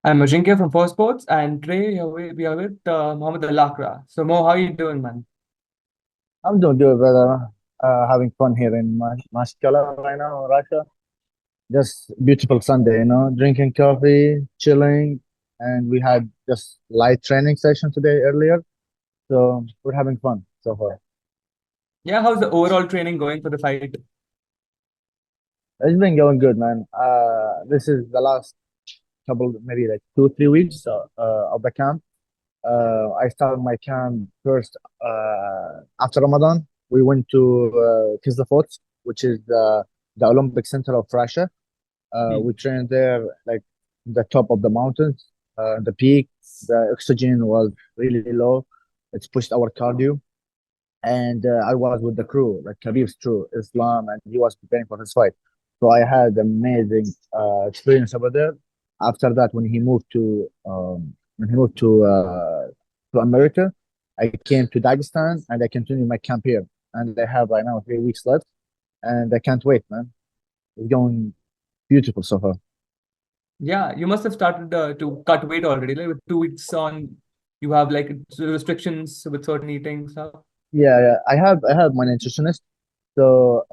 I'm Ajinkya from FirstSportz, and today we are with Mohammad Alaqraa. So, Mo, how are you doing, man? I'm doing good, brother. Having fun here in Mashkala right now, Russia. Just beautiful Sunday, drinking coffee, chilling, and we had just light training session today earlier. So we're having fun so far. Yeah, how's the overall training going for the fight? It's been going good, man. This is the last couple, maybe like 2, 3 weeks of the camp. I started my camp first after Ramadan. We went to Kizilfot, which is the Olympic Center of Russia. Hmm. We trained there, like the top of the mountains, the peak. The oxygen was really low. It's pushed our cardio, and I was with the crew, like Khabib's crew, Islam, and he was preparing for his fight. So I had amazing experience over there. After that, when he moved to America, I came to Dagestan and I continued my camp here. And I have right now 3 weeks left, and I can't wait, man. It's going beautiful so far. Yeah, you must have started to cut weight already. Like with 2 weeks on, you have like restrictions with certain eating stuff. Yeah. I have my nutritionist. So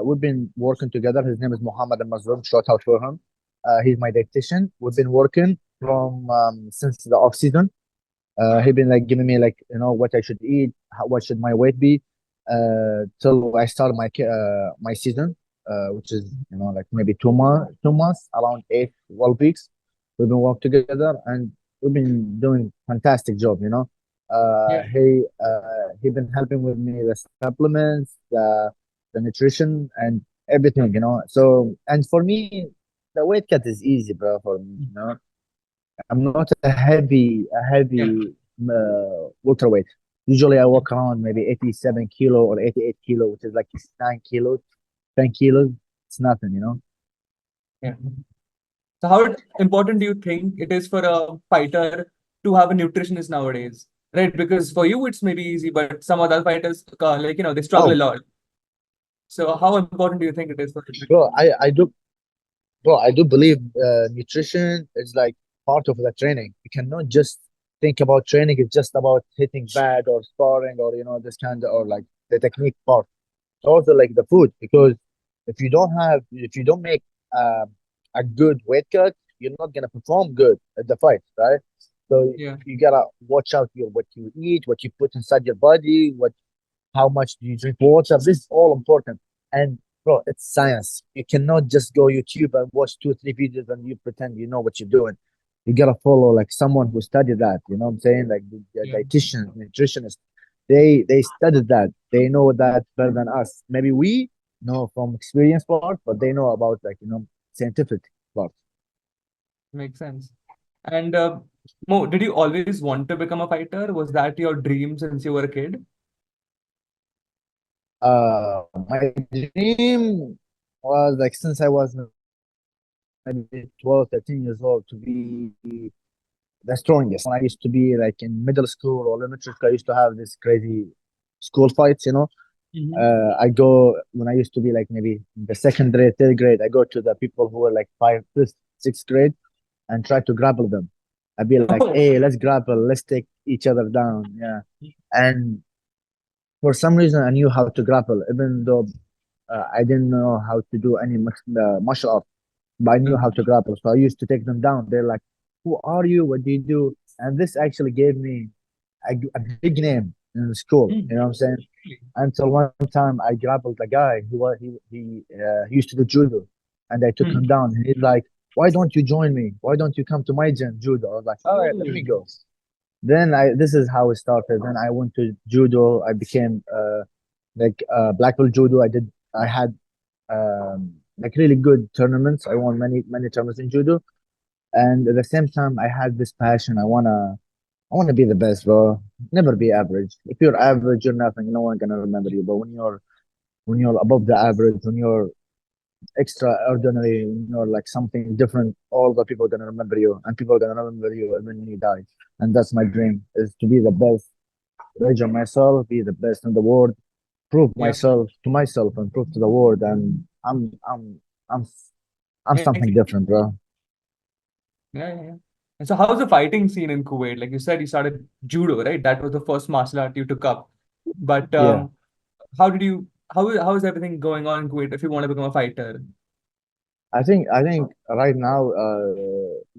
we've been working together. His name is Mohammad Alaqraa. Shout out for him. He's my dietitian. We've been working from since the off season. He been like giving me like what I should eat, what should my weight be, till I start my season, which is like maybe 2 months, around 8, 12 weeks. We've been working together and we've been doing fantastic job. Yeah. He been helping with me the supplements, the nutrition and everything. So and for me, the weight cut is easy, bro. For me, I'm not a heavy Yeah. welterweight. Usually, I walk around maybe 87 kilo or 88 kilo, which is like 9 kilos, 10 kilos. It's nothing. Yeah. So, how important do you think it is for a fighter to have a nutritionist nowadays? Right? Because for you, it's maybe easy, but some other fighters, they struggle a Oh, lot. So, how important do you think it is for bro, I do believe nutrition is like part of the training. You cannot just think about training. It's just about hitting bad or sparring or this kind of, or like the technique part. Also like the food, because if you don't make uh, a good weight cut, you're not gonna perform good at the fight, right? So Yeah. you gotta watch out what you eat, what you put inside your body, how much do you drink water. This is all important. And bro, it's science. You cannot just go YouTube and watch 2 or 3 videos and you pretend you know what you're doing. You gotta follow like someone who studied that. You know what I'm saying? Like the Yeah. dietitian, nutritionist. They studied that. They know that better than us. Maybe we know from experience part, but they know about like scientific part. Makes sense. And Mo, did you always want to become a fighter? Was that your dream since you were a kid? My dream was like since I was maybe 12, 13 years old to be the strongest. When I used to be like in middle school or elementary school, I used to have this crazy school fights. Hmm. I go when I used to be like maybe in the second grade, third grade, I go to the people who were like five, fifth, sixth grade and try to grapple them. I'd be like, Oh, hey, let's grapple, let's take each other down. Yeah. And for some reason, I knew how to grapple, even though I didn't know how to do any martial art, but I knew how to grapple. So I used to take them down. They're like, who are you? What do you do? And this actually gave me a big name in the school. You know what I'm saying? Until one time I grappled a guy he used to do judo, and I took hmm. him down. And he's like, "Why don't you join me? Why don't you come to my gym judo?" I was like, "All right, let me Oh. go." Then this is how it started. Then I went to judo. I became like black belt judo. I had like really good tournaments. I won many tournaments in judo, and at the same time, I had this passion. I wanna be the best, bro. Never be average. If you're average, you're nothing. No one gonna remember you. But when you're above the average, when you're extraordinary, when you're like something different, all the people are gonna remember you, and people are gonna remember you even when you die. And that's my dream: is to be the best, measure myself, be the best in the world, prove Yeah. myself to myself, and prove to the world. And I'm Makes something different, bro. Yeah, yeah, yeah. And so how's the fighting scene in Kuwait? Like you said, you started judo, right? That was the first martial art you took up. But Yeah. how did you how is everything going on in Kuwait if you want to become a fighter? I think right now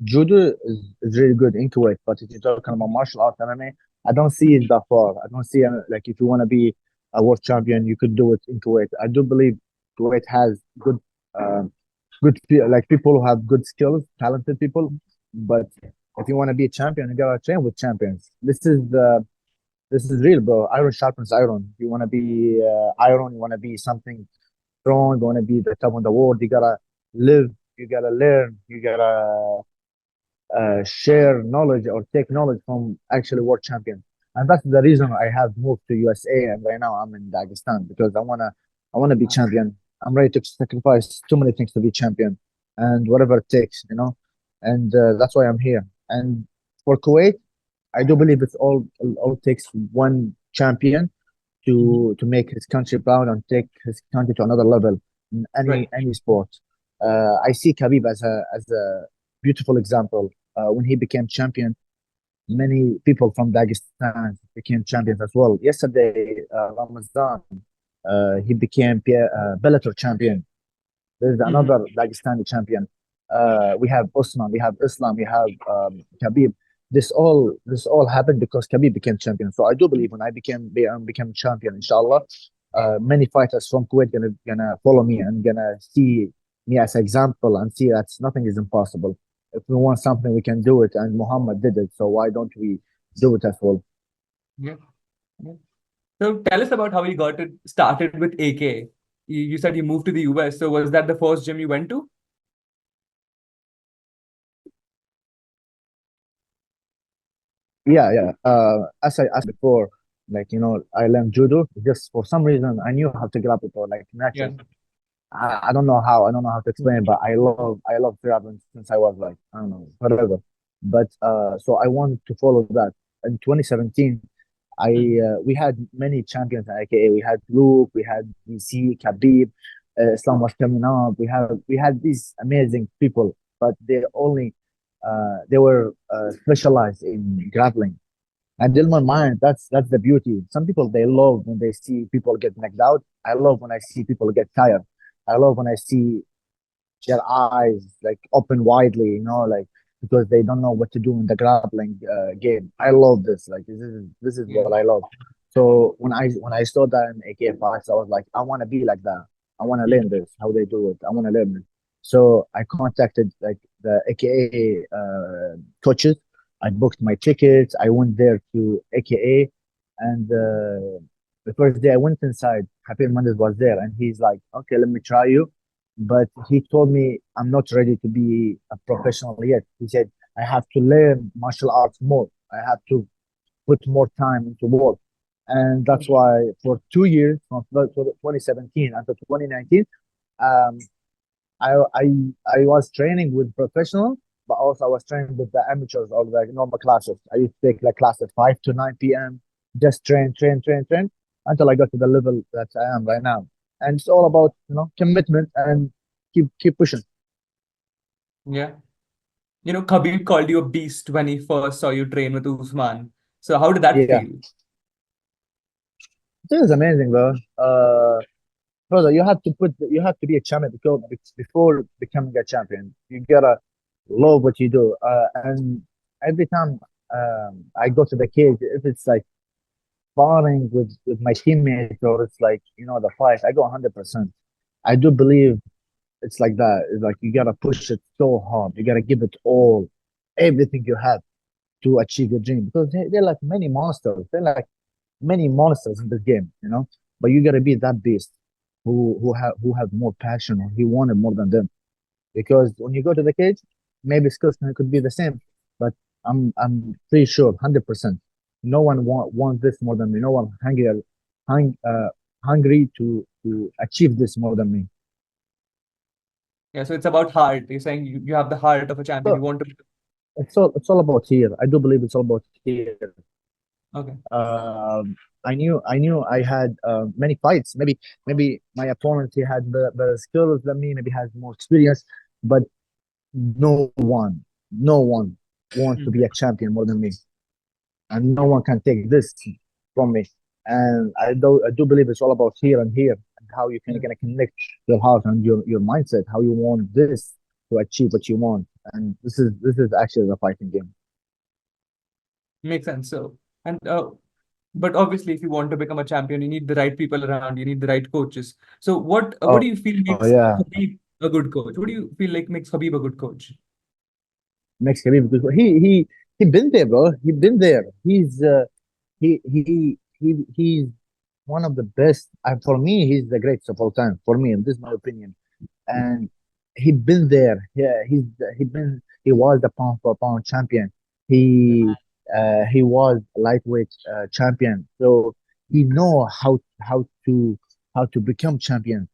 judo is really good in Kuwait, but if you're talking about martial arts MMA, I don't see it that far. I don't see like if you want to be a world champion, you could do it in Kuwait. I do believe Kuwait has like people who have good skills, talented people. But if you want to be a champion, you gotta train with champions. This is real, bro. Iron sharpens iron. You want to be iron. You want to be something strong. You want to be the top of the world. You gotta live. You gotta learn. You gotta share knowledge or take knowledge from actually world champion. And that's the reason I have moved to USA, and right now I'm in Dagestan because I wanna be champion. I'm ready to sacrifice too many things to be champion, and whatever it takes. And that's why I'm here. And for Kuwait, I do believe it's all takes one champion to make his country proud and take his country to another level in any Right. any sport. I see Khabib as a beautiful example. When he became champion, many people from Dagestan became champions as well. Yesterday, Ramazan, he became Bellator champion. There's Mhm. another Dagestani champion. We have Usman, we have Islam, we have Khabib. This all happened because Khabib became champion. So I do believe when I became champion, inshallah, many fighters from Kuwait gonna follow me and gonna see me as an example and see that nothing is impossible. If we want something, we can do it, and Muhammad did it. So why don't we do it as well? Yeah. Yeah. So tell us about how you got it started with AK. You said you moved to the US. So was that the first gym you went to? Yeah, yeah. As I asked before, like I learned judo. Just for some reason, I knew how to grab it or like Yeah. naturally. I don't know how. I don't know how to explain, but I love traveling since I was like I don't know whatever. But so I wanted to follow that. In 2017, I Mhm. we had many champions at AKA. We had Luke, we had DC, Khabib, Islam was coming up. We had these amazing people, but they were specialized in grappling. And in my mind, that's the beauty. Some people they love when they see people get knocked out. I love when I see people get tired. I love when I see their eyes like open widely, like because they don't know what to do in the grappling game. I love this. Like this is Yeah. what I love. So when I saw that in AK fights, I was like, I want to be like that. I want to learn Mhm. this, how they do it. I want to learn it. So I contacted like the AKA coaches. I booked my tickets. I went there to AKA, and the first day I went inside, Happy Mendes was there, and he's like, "Okay, let me try you." But he told me I'm not ready to be a professional yet. He said I have to learn martial arts more. I have to put more time into work, and that's why for 2 years, from 2017 until 2019, um, I I was training with professional, but also I was training with the amateurs or the normal classes. I used to take like classes 5 to 9 p.m. Just train, train, train, train until I got to the level that I am right now. And it's all about commitment and keep pushing. Yeah. Khabib called you a beast when he first saw you train with Usman. So how did that Yeah, feel? this is amazing, bro. Brother, you have to be a champion before becoming a champion. You gotta love what you do. And every time I go to the cage, if it's like sparring with my teammates or it's like the fight, I go 100%. I do believe it's like that. It's like you gotta push it so hard. You gotta give it all, everything you have to achieve your dream because they're like many monsters. They're like many monsters in this game. But you gotta be that beast who have more passion or he wanted more than them. Because when you go to the cage, maybe skills could be the same, but I'm pretty sure 100%. No one want this more than me. No one hung, uh, hungry to achieve this more than me. Yeah, so it's about heart. You're saying you have the heart of a champion. You So want to. it's all about here. I do believe it's all about here. Okay. I knew I had many fights. Maybe my opponent he had better skills than me. Maybe has more experience, but no one, no one. want to Mm. be a champion more than me, and no one can take this from me. And I do believe it's all about here and here, and how you can Yeah. gonna connect your heart and your mindset, how you want this to achieve what you want. And this is actually the fighting game. Makes sense. So, and but obviously, if you want to become a champion, you need the right people around. You need the right coaches. So, what do Oh, you feel oh makes yeah, Khabib a good coach? What do you feel like makes Khabib a good coach? next Khabib because he been there, bro. He been there. He's one of the best. And for me, he's the greatest of all time. For me, and this is my opinion. And he been there. Yeah, he was the pound for pound champion. Yeah. He was lightweight champion. So he know how to become champion.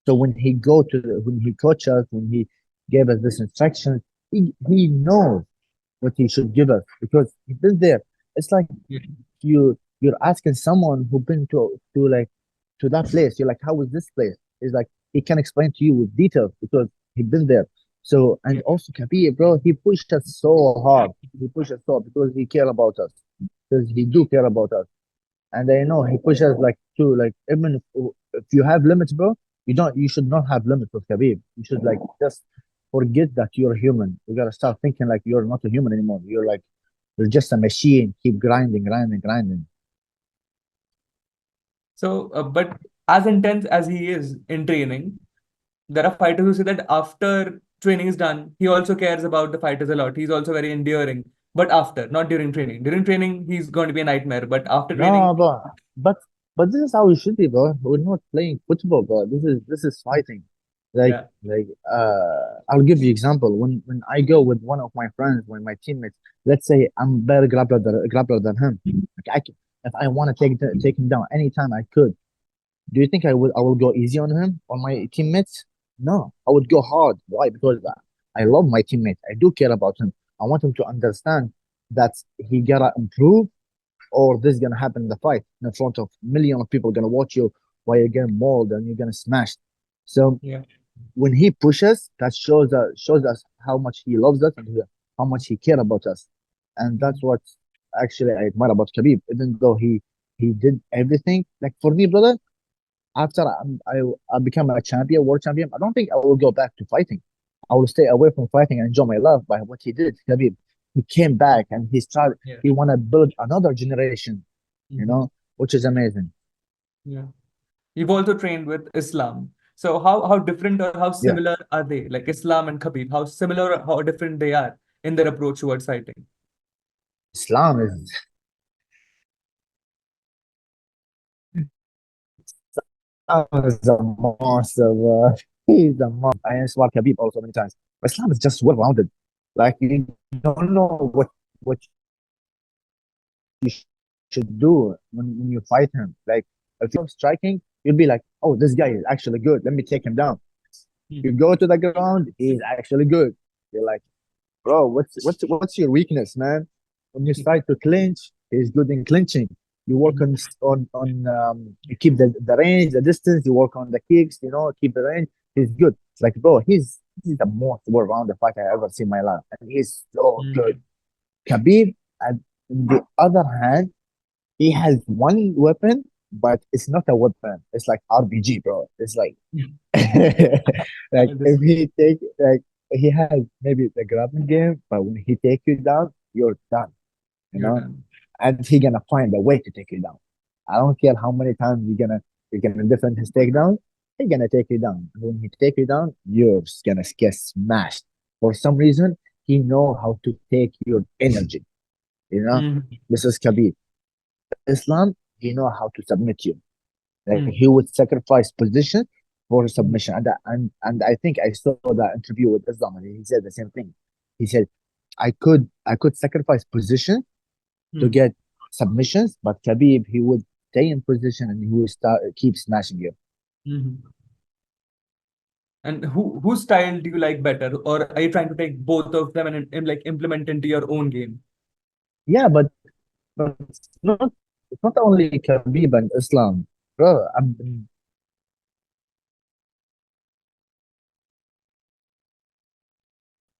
So when he coach us, when he gave us this instruction, he knows what he should give us because he's been there. It's like Yeah. you're asking someone who been to like to that place. You're like, how is this place? It's like he can explain to you with details because he been there. So and Yeah. also Kabir, bro, he pushed us so hard. He pushed us so hard because he care about us. Because he do care about us. And I know he pushes like to like even if you have limits, bro, you should not have limits with Khabib. You should like just forget that you're human. You gotta start thinking like you're not a human anymore. You're just a machine. Keep grinding, grinding, grinding. So, but as intense as he is in training, there are fighters who say that after training is done, he also cares about the fighters a lot. He's also very enduring. But after, not during training. During training, he's going to be a nightmare. But after training, No, but this is how it should be, bro. We're not playing football, bro. This is fighting. yeah. I'll give you example. When I go with one of my friends, when my teammates, let's say I'm better grappler than him. Like if I want to take him down anytime I could. Do you think I will go easy on my teammates? No, I would go hard. Why? Because I love my teammate. I do care about him. I want him to understand that he gotta improve, or this is gonna happen in the fight in front of million of people gonna watch you while you're getting mauled and you're gonna smash. So Yeah. when he pushes, that shows us how much he loves us and how much he cares about us, and that's what actually I admire about Khabib. Even though he did everything, like for me, brother, after I become a champion, world champion, I don't think I will go back to fighting. I will stay away from fighting and enjoy my life by what he did. Khabib, he came back and he started. Yeah. He want to build another generation, Mhm. which is amazing. Yeah. You've also trained with Islam. So how different or how Yeah, similar are they? Like Islam and Khabib, how similar or how different they are in their approach towards fighting? Islam is a monster. He's a monster. I inspired Khabib also many times. But Islam is just well rounded. Like you don't know what you should do when you fight him. Like if you're striking, you'll be like, oh, this guy is actually good. Let me take him down. You Mhm. go to the ground, he's actually good. You're like, bro, what's your weakness, man? When you start to clinch, he's good in clinching. You work Mhm. on you keep the range, the distance. You work on the kicks, keep the range. He's good. Like, bro, he's the most well-rounded fighter I ever seen in my life, and he's so good. Mhm. Khabib, on the other hand, he has one weapon, but it's not a weapon. It's like RPG, bro. It's like like This if he has maybe the grappling game, but when he take you down, you're done, you you're know. done. And he gonna find a way to take you down. I don't care how many times you're gonna defend his takedown. He gonna take you down. When he take you down, you're just gonna get smashed. For some reason, he know how to take your energy. You know, Mhm. this is Khabib. Islam, he know how to submit you. Like Mhm. he would sacrifice position for Mhm. submission. And I think I saw that interview with Islam, and he said the same thing. He said, I could sacrifice position to Mhm. get submissions, but Khabib, he would stay in position and he would start keep smashing you. Mhm. And whose style do you like better, or are you trying to take both of them and like implement into your own game? Yeah, but it's not only Khabib and Islam, bro.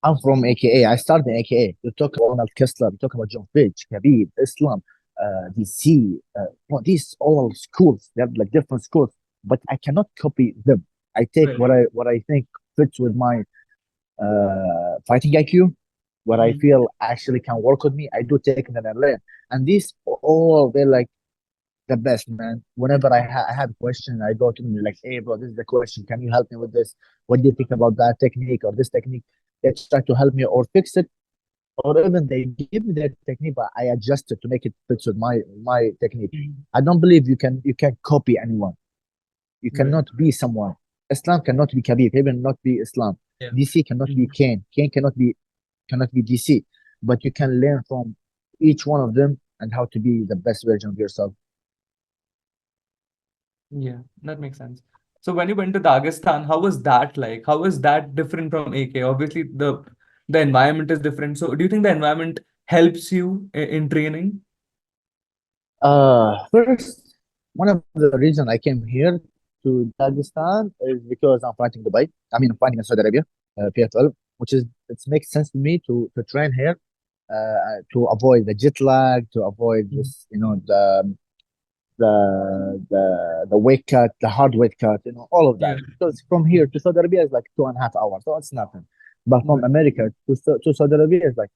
I'm from AKA. I started in AKA. You talk about Ronald Kessler, you talk about John Fitch, Khabib, Islam, DC. Well, these all schools. They have like different schools, but I cannot copy them. I take Right. what I think fits with my fighting IQ, what I Mhm. feel actually can work with me. I do take them and learn. And these all they're like the best, man. Whenever I have a question, I go to them like, "Hey, bro, this is the question. Can you help me with this? What do you think about that technique or this technique?" They try to help me or fix it, or even they give me their technique, but I adjust it to make it fit with my technique. Mhm. I don't believe you can copy anyone. You Right. cannot be someone. Islam cannot be Khabib, even not be Islam. Yeah. DC cannot be Mhm. Kane. Kane cannot be DC. But you can learn from each one of them and how to be the best version of yourself. Yeah, that makes sense. So when you went to Dagestan, how was that like? How was that different from AK? Obviously, the environment is different. So do you think the environment helps you in training? First, one of the reason I came here to Dagestan is because I'm fighting Dubai. I mean, I'm fighting in Saudi Arabia, PFL, which is it makes sense to me to train here, to avoid the jet lag, to avoid Mhm. this, the weight cut, the hard weight cut, all of that. Yeah. Because from here to Saudi Arabia is like 2.5 hours, so it's nothing. But from Right. America to Saudi Arabia is like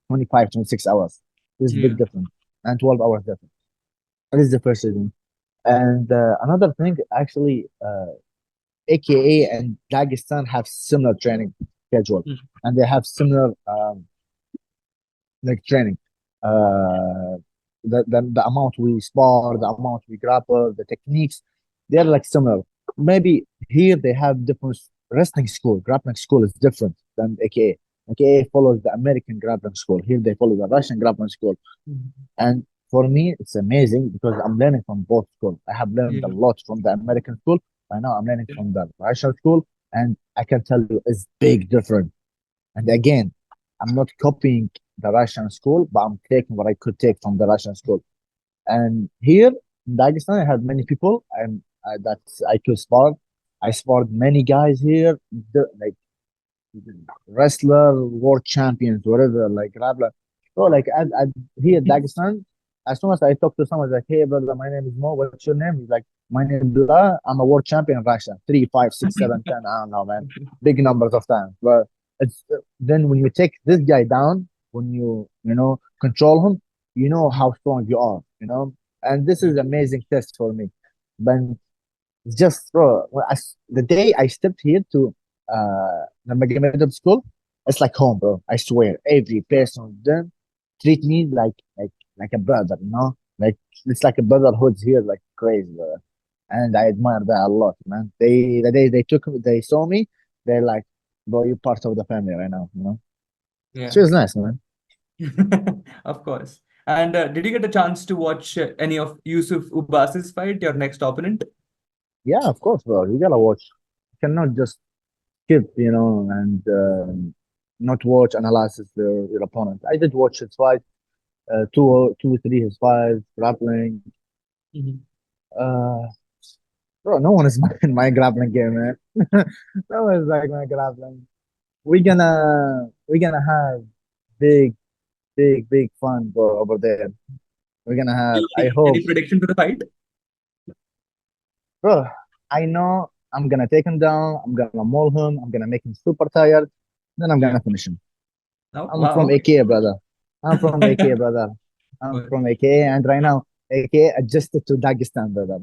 25, 26 hours. This is big Yeah. difference, and 12 hours difference. That is the first reason. And another thing, actually, AKA and Dagestan have similar training schedule, Mhm. and they have similar like training. The amount we spar, the amount we grapple, the techniques, they're like similar. Maybe here they have different wrestling school. Grappling school is different than AKA. AKA follows the American grappling school. Here they follow the Russian grappling school. Mhm. And for me, it's amazing because I'm learning from both schools. I have learned a Yeah. lot from the American school. Right now, I'm learning Yeah. from the Russian school, and I can tell you it's big difference. And again, I'm not copying the Russian school, but I'm taking what I could take from the Russian school. And here in Dagestan, I have many people, and that I could spar. I sparred many guys here, like wrestler, world champions, whatever, like grappler. So like here in Dagestan, as soon as I talk to someone, like, "Hey brother, my name is Mo. What's your name?" He's like, "My name is Blah. I'm a world champion in Russia. 3, 5, 6, 7, 10. I don't know, man. Big numbers of times." But it's then when you take this guy down, when you control him, you know how strong you are. And this is amazing test for me. But it's just, bro, the day I stepped here to Nurmagomedov school, it's like home, bro. I swear, every person there treat me like a brother. Like it's like a brotherhood here, like crazy, brother. And I admire that a lot, man. The day they saw me, they're like, bro, you're part of the family right now. Yeah. She was nice, man. Of course. And did you get a chance to watch any of Yusuf Ubbas's fight, your next opponent? Yeah, of course, bro. You gotta watch. You cannot just skip, and not watch, analysis your opponent. I did watch his fight, two, three, his five, grappling. Mhm. Uh, bro, no one is in my grappling game, man. No one is like my grappling. We're gonna have big, big, big fun, bro, over there. We're gonna have. I Any hope, prediction for the fight? bro. I know I'm gonna take him down. I'm gonna maul him. I'm gonna make him super tired. Then I'm Yeah. gonna finish him. Oh, I'm from wow. AKA, brother. I'm from AKA, brother. I'm Good. from AKA, and right now AKA adjusted to Dagestan, brother.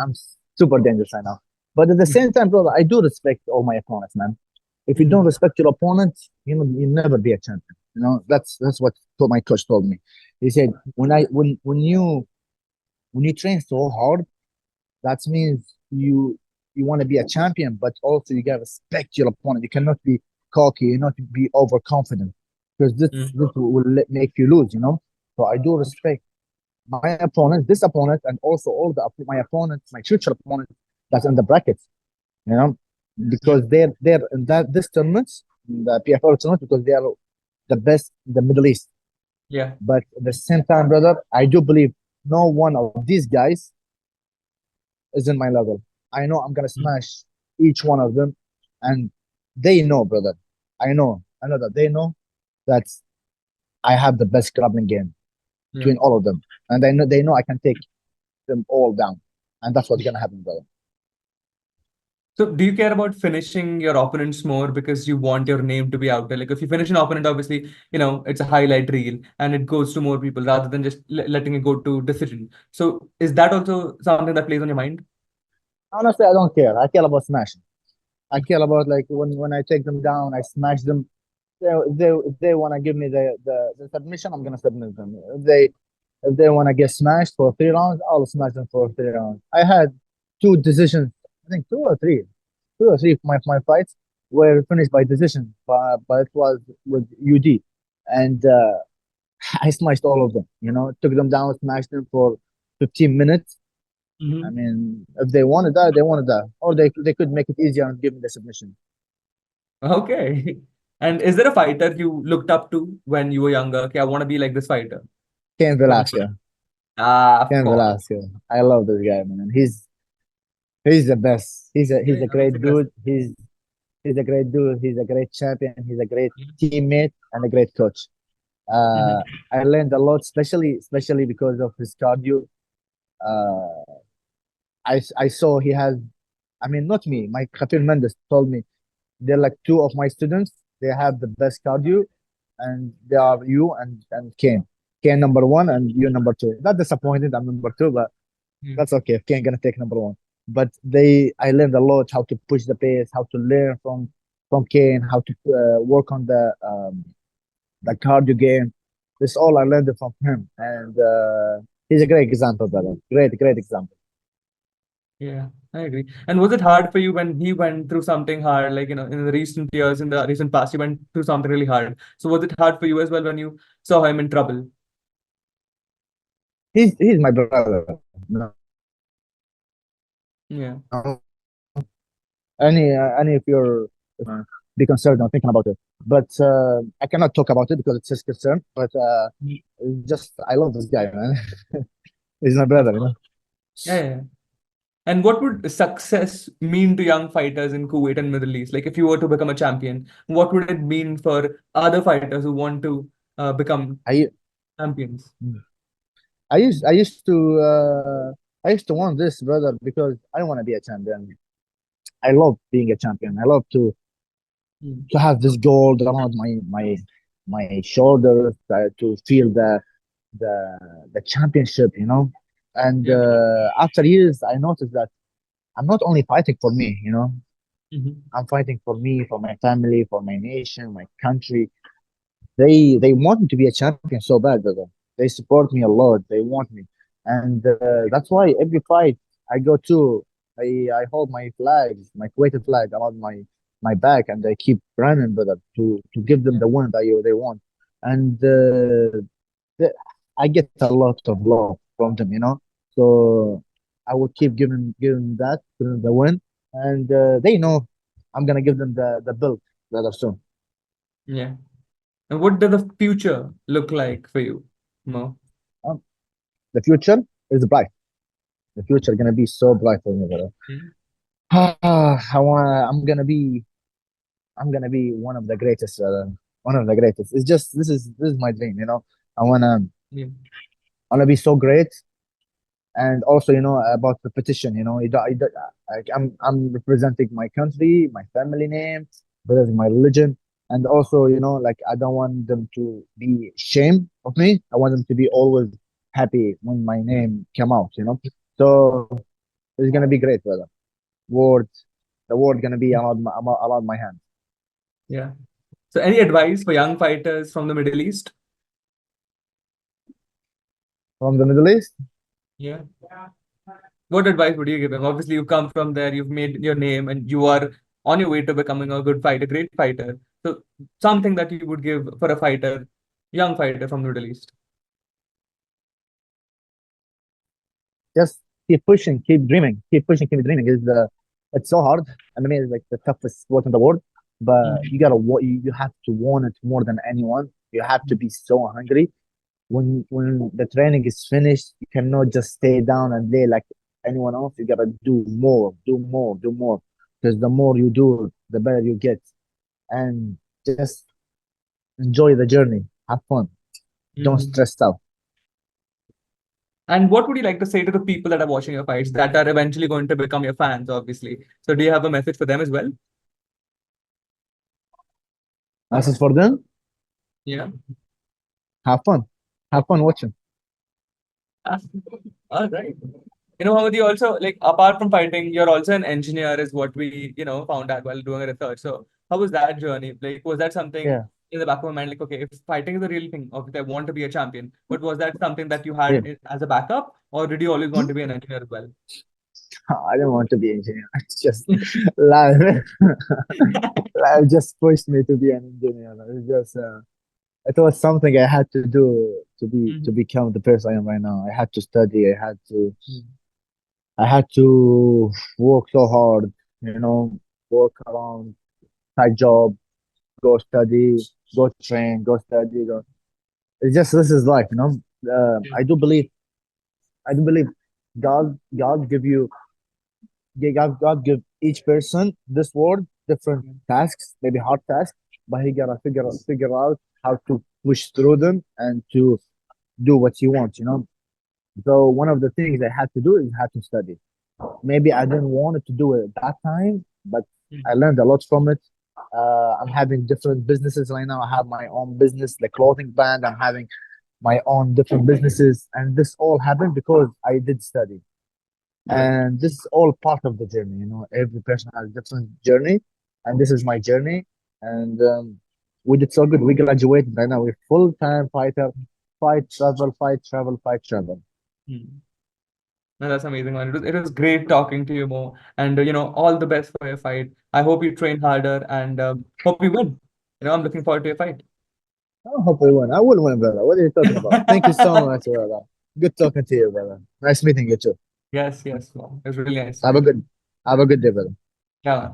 I'm super dangerous right now. But at the same time, brother, I do respect all my opponents, man. If you don't Mhm. respect your opponent, you never be a champion. That's what my coach told me. He said when you train so hard, that means you want to be a champion, but also you gotta respect your opponent. You cannot be cocky, you not be overconfident, because this Mhm. will make you lose. So I do respect my opponent, this opponent, and also all my opponents, my future opponents that's in the brackets. You know, Yeah. because they're in that this tournaments, the PFL tournament, because they are the best in the Middle East. Yeah. But at the same time, brother, I do believe no one of these guys is in my level. I know I'm gonna Mhm. smash each one of them, and they know, brother. I know that they know that I have the best grappling game Yeah. between all of them, and they know I can take them all down, and that's what's gonna happen, brother. So do you care about finishing your opponents more because you want your name to be out there? Like if you finish an opponent, obviously, it's a highlight reel and it goes to more people rather than just letting it go to decision. So is that also something that plays on your mind? Honestly, I don't care. I care about smashing. I care about like when I take them down, I smash them. If they want to give me the submission, I'm gonna submit them. If they want to get smashed for 3 rounds, I'll smash them for 3 rounds. I had two decisions, I think two or three of my fights were finished by decision, but it was with UD, and I smashed all of them. Took them down, smashed them for 15 minutes. I Hmm. mean, if they wanted that, they wanted that, or they could make it easier and give me the submission. Okay. And is there a fighter you looked up to when you were younger? Okay, I want to be like this fighter. Ken From Velasquez. of Ken course. Velasquez. I love this guy, man. He's the best. He's a Yeah, he's great aggressive. dude. He's a great dude. He's a great champion. He's a great teammate and a great coach. Uh, Hmm. I learned a lot, especially because of his cardio. Uh, I saw he has. I mean, not me. My Khabib Mendes told me they're like two of my students. They have the best cardio, and they are you and Kane. Kane number one and you number two. Not disappointed. I'm number two, but Yeah. that's okay. Kane gonna take number one. But I learned a lot how to push the pace, how to learn from Kane, how to work on the cardio game. This all I learned from him, and he's a great example, brother. Great example. Yeah, I agree. And was it hard for you when he went through something hard, like, in the recent years, in the recent past, he went through something really hard. So was it hard for you as well when you saw him in trouble? He's my brother. No, Yeah. any if you're be concerned or thinking about it, but I cannot talk about it because it's his concern. But Mm. just I love this guy, man. He's my Of brother. course. Yeah, yeah. And what would success mean to young fighters in Kuwait and Middle East? Like if you were to become a champion, what would it mean for other fighters who want to become I champions? I used to want this, brother, because I want to be a champion. I love being a champion. I love Mm. to have this gold around my shoulders, to feel the the championship, And Yeah. after years, I noticed that I'm not only fighting for me, Hmm. I'm fighting for me, for my family, for my nation, my country. They want me to be a champion so bad, brother. They support me a lot. They want me, and that's why every fight I go to, I hold my flags, my Kuwaiti flag around my back, and I keep running, brother, to give them Yeah. the win that they want, and the, I get a lot of love from them. So I will keep giving the win, and they know I'm gonna give them the belt rather soon. Yeah. And what does the future look like for you, Mo? Um, the future is bright. The future gonna be so bright for me, brother. Mm. I wanna. I'm gonna be one of the greatest. One of the greatest. It's just this is my dream. I Yeah. wanna be so great, and also about repetition. I'm representing my country, my family name, representing my religion, and also like I don't want them to be ashamed of me. I want them to be always happy when my name come out. So it's gonna be great, brother. Word, the word gonna be around my hand. Yeah. So any advice for young fighters from the Middle East? From the Middle East, Yeah. What advice would you give them? Obviously, you've come from there, you've made your name, and you are on your way to becoming a good fighter, great fighter. So, something that you would give for a fighter, young fighter from the Middle East. just keep pushing, keep dreaming, keep pushing, keep dreaming. It's so hard. MMA is like the toughest sport in the world, but Mhm. you have to want it more than anyone. You have to be so hungry. When the training is finished, you cannot just stay down and lay like anyone else. You gotta do more, do more, do more. Because the more you do, the better you get. And just enjoy the journey, have fun, don't Mhm. stress out. And what would you like to say to the people that are watching your fights that are eventually going to become your fans, obviously? So do you have a message for them as well? Message for them: Yeah. have fun watching. Ah, all right. Mohammed, you also like apart from fighting, you're also an engineer, is what we, found out while doing research. So how was that journey? Like, was that something Yeah, in the back of my mind, like, okay, if fighting is the real thing, okay, I want to be a champion. But was that something that you yeah. had as a backup, or did you always want to be an engineer as well? I don't want to be engineer. It's just life. Life just pushed me to be an engineer. It's just it was something I had to do to Mhm. become the person I am right now. I had to study. Mhm. I had to work so hard. Work around, side job, go study, go train, go study. Go. It's just this is life. Yeah. I do believe God give you God give each person this world different tasks, maybe hard tasks, but he gotta figure out how to push through them and to do what he wants. So one of the things I had to do is had to study. Maybe I didn't want it to do it at that time, but I Mhm. learned a lot from it. I'm having different businesses right now. I have my own business, the clothing brand. I'm having my own different businesses, and this all happened because I did study. Right. And this is all part of the journey. Every person has a different journey, and this is my journey. And we did so good. We graduated right now. We're full-time fighter. Fight, travel, fight, travel, fight, travel. Mhm. No, that's amazing, man. It was great talking to you, Mo. And all the best for your fight. I hope you train harder and hope you win. I'm looking forward to your fight. I hope we win. I will win, brother. What are you talking about? Thank you so much, brother. Good talking to you, brother. Nice meeting you too. Yes, yes, Mo. It was really nice. Have a good day, brother. Yeah, man.